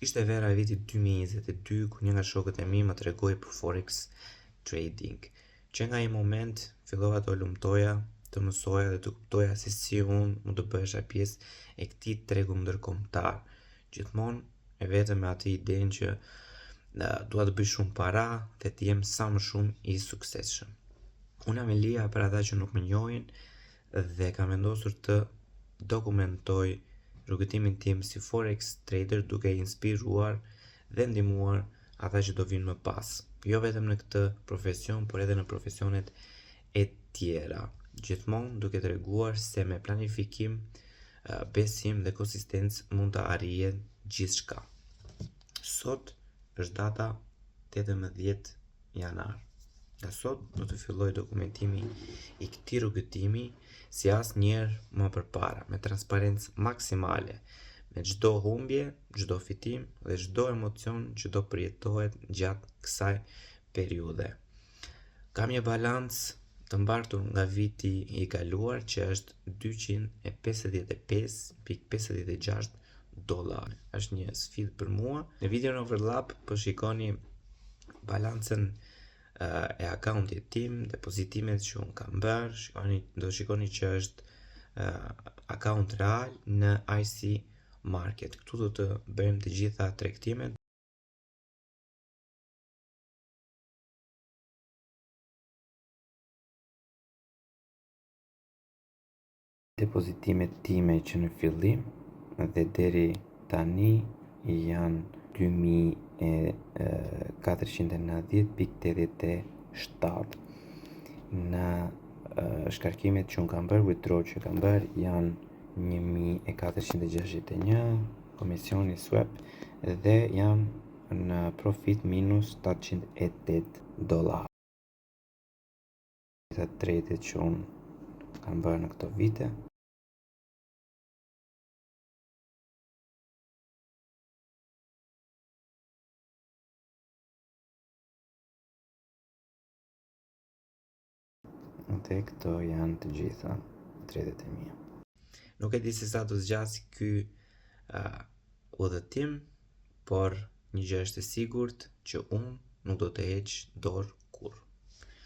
Ishte vera e vitit 2022 ku një nga shokët e mi më tregoi për forex trading, që nga ai moment fillova të lumtoja, të mësoja dhe të kuptoja se si unë mund të bëhesha pjesë e këtij tregu ndërkombëtar, gjithmonë e vetëm me atë idenë që dua të bëj shumë para dhe të jem sa më shumë i suksesshëm. Unë jam Elia për ata që nuk më njohin dhe kam vendosur të dokumentoj rrugëtimin tim si forex trader duke inspiruar dhe ndihmuar ata që do vinë më pas, jo vetëm në këtë profesion, por edhe në profesionet e tjera, gjithmonë duke treguar se me planifikim, besim dhe konsistencë mund të arrihet gjithçka. Sot është data 18 janar. Nga sot do të filloj dokumentimi i këtij rrugëtimi si asnjëherë më përpara, me transparencë maksimale, me çdo humbje, çdo fitim dhe çdo emocion që do përjetohet gjatë kësaj periudhe. Kam një balancë të mbartur nga viti i kaluar që është $255.56. Është një sfidë për mua. Në videon overlap po shikoni balancën e akauntit tim, depozitimet që unë kam bërë, do shikoni që është akaunt real në IC Market. Këtu do të bëjmë të gjitha tregtimet. Depozitimet time që në fillim dhe deri tani janë 2490.87. Në shkarkimet që unë kam bërë, withdraw që kam bërë janë 1461, komisioni swap dhe janë në profit minus $708. Të tradet që unë kam bërë në këto vite. Dhe këto janë të gjitha tradet e mia. Nuk e di se sa do zgjasë ky udhëtim, por një gjë është e sigurt që unë nuk do të heq dorë kurrë.